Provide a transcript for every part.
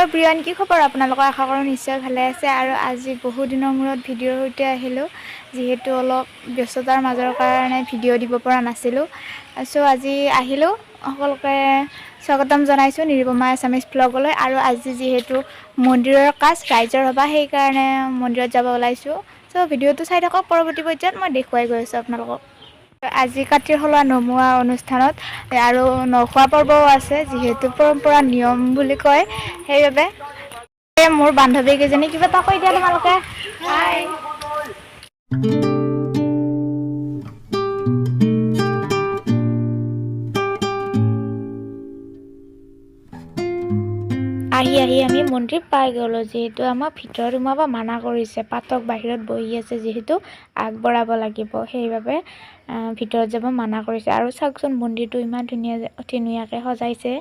Hello' Brian, কি খবৰ আপোনালোকৰ? আশা কৰোঁ নিশ্চয় ভালে আছে। আৰু আজি বহু দিনৰ মূৰত ভিডিঅ'ৰ সৈতে আহিলোঁ, যিহেতু অলপ ব্যস্ততাৰ মাজৰ কাৰণে ভিডিঅ' দিব পৰা নাছিলোঁ। আজি আহিলোঁ, সকলোকে স্বাগতম জনাইছোঁ নিৰুপমা আছামিজ ব্লগলৈ। আৰু আজি যিহেতু মন্দিৰৰ কাজ, ৰাইজৰ সভা, সেইকাৰণে মন্দিৰত যাব ওলাইছোঁ। ভিডিঅ'টো চাই থাকক, পৰৱৰ্তী পৰ্যায়ত মই দেখুৱাই গৈ আছোঁ আপোনালোকক। আজি কাতিৰ সলোৱা নমোৱা অনুষ্ঠানত আৰু নখোৱা পৰ্বও আছে, যিহেতু পৰম্পৰা নিয়ম বুলি কয়, সেইবাবে মোৰ বান্ধৱী কেইজনী কিবা এটা কৈ দিয়া তোমালোকে। হাই। আহি আমি মন্দিৰ পাই গ'লোঁ, যিহেতু আমাক ভিতৰত সোমাব মানা কৰিছে। পাঠক বাহিৰত বহি আছে, যিহেতু আগবঢ়াব লাগিব, সেইবাবে ভিতৰত যাব মানা কৰিছে। আৰু চাওকচোন মন্দিৰটো ইমান ধুনীয়াকৈ সজাইছে।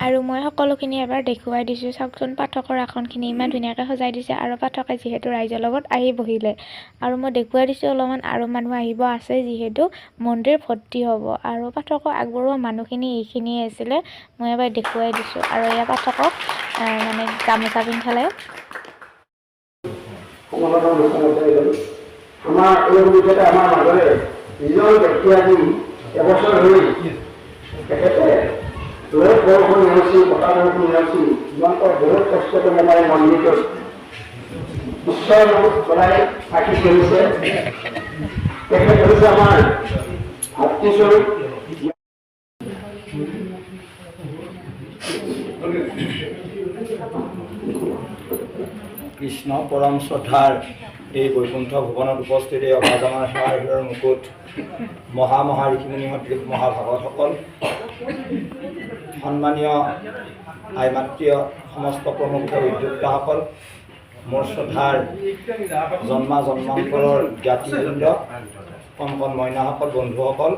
আৰু মই সকলোখিনি এবাৰ দেখুৱাই দিছোঁ। চাওকচোন পাঠকৰ আসনখিনি ইমান ধুনীয়াকৈ সজাই দিছে, আৰু পাঠকে যিহেতু ৰাইজৰ লগত আহি বহিলে। আৰু মই দেখুৱাই দিছোঁ অলপমান, আৰু মানুহ আহিব আছে, যিহেতু মন্দিৰ ভৰ্তি হ'ব। আৰু পাঠকক আগবঢ়োৱা মানুহখিনি এইখিনিয়ে আছিলে, মই এবাৰ দেখুৱাই দিছোঁ। আৰু এয়া পাঠকক মানে গামোচা পিন্ধালে। আমাৰ এই অভিজ্ঞতা আমাৰ মাজৰে যিজন ব্যক্তি আজি এবছৰ হৈ তেখেতে বহুত বৰষুণ নেওচি, বতাহ বৰষুণ নেওচি, যিমানকৈ বহুত কষ্ট কৰি আমাৰ মন্দিৰটোত ঈশ্বৰ চলাই থাকি চলিছে। তেখেত হৈছে আমাৰ ভাতৃস্বৰূপ। কৃষ্ণ পৰম শ্ৰদ্ধাৰ এই বৈকুণ্ঠ ভৱনত উপস্থিত এই অভাজনৰ সেৱাৰ মুকুট মহা ঋষিমুনি সদৃশ মহাভাগৱতসকল, সন্মানীয় আইমাতৃয় সমস্ত প্ৰমুখ উদ্যোক্তাসকল, মোৰ শ্ৰদ্ধাৰ জন্মান্তৰৰ জ্ঞাতিবৃন্দ, কণ মইনাসকল, বন্ধুসকল,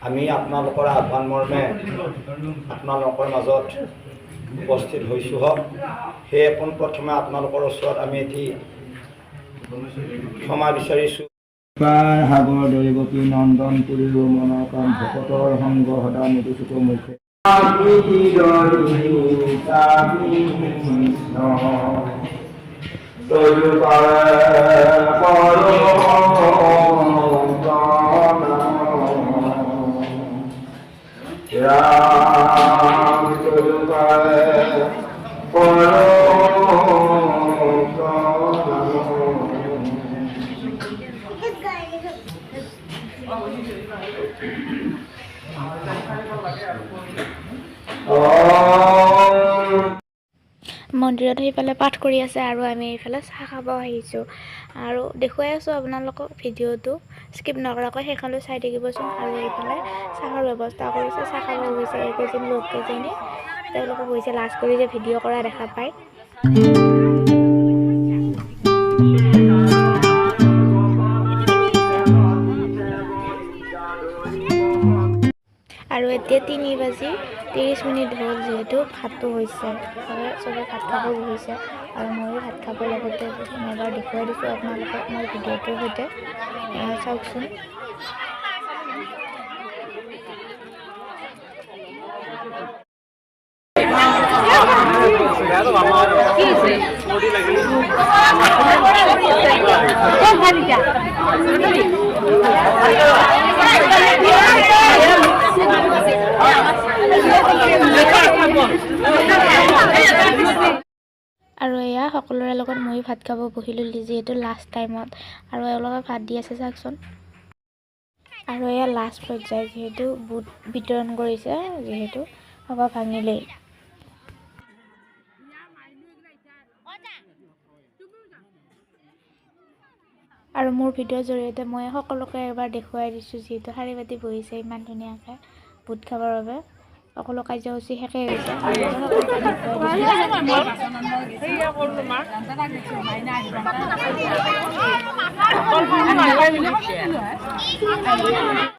আমি আপোনালোকৰ আহ্বান মৰ্মে আপোনালোকৰ মাজত উপস্থিত হৈছোঁ। সেয়ে পোনপ্ৰথমে আপোনালোকৰ ওচৰত আমি এটি ক্ষমা বিচাৰিছোঁ। সাগৰ দৈৱকী নন্দন পুৰী মনৰ কাম ভকতৰ সংগ সদা মৃদুচুক মুখে মন্দিৰত সেইফালে পাঠ কৰি আছে, আৰু আমি এইফালে চাহ খাব আহিছোঁ। আৰু দেখুৱাই আছোঁ আপোনালোকক ভিডিঅ'টো স্কিপ নকৰাকৈ সেইখনলৈ চাই থাকিবচোন। আৰু এইফালে চাহৰ ব্যৱস্থা কৰিছে, চাহ খাব গৈছে এইকেইজনী লোককেইজনী। তেওঁলোকে বহিছে লাজ কৰি যে ভিডিঅ' কৰা দেখা পায়। আৰু এতিয়া 3:30 হ'ল যিহেতু ভাতো হৈছে চবে ভাত খাব বহিছে আৰু ময়ো ভাত খাব লগতে এবাৰ দেখুৱাই দিছোঁ আপোনালোকক মই ভিডিঅ'টোৰ সৈতে চাওকচোন। আৰু এয়া সকলোৰে লগত ময়ো ভাত খাব বহিলোঁ যিহেতু লাষ্ট টাইমত আৰু এওঁলোকে ভাত দি আছে চাওকচোন। আৰু এয়া লাষ্ট পৰ্যায় যিহেতু বুট বিতৰণ কৰিছে যিহেতু সভা ভাঙিলেই। আৰু মোৰ ভিডিঅ'ৰ জৰিয়তে মই সকলোকে এবাৰ দেখুৱাই দিছোঁ যিহেতু শাৰী পাতি বহিছে ইমান ধুনীয়াকৈ বুট খাবৰ বাবে। সকলো কাৰ্যসূচী শেষেই হৈছে সকলোকে দেখুৱাই দিছোঁ।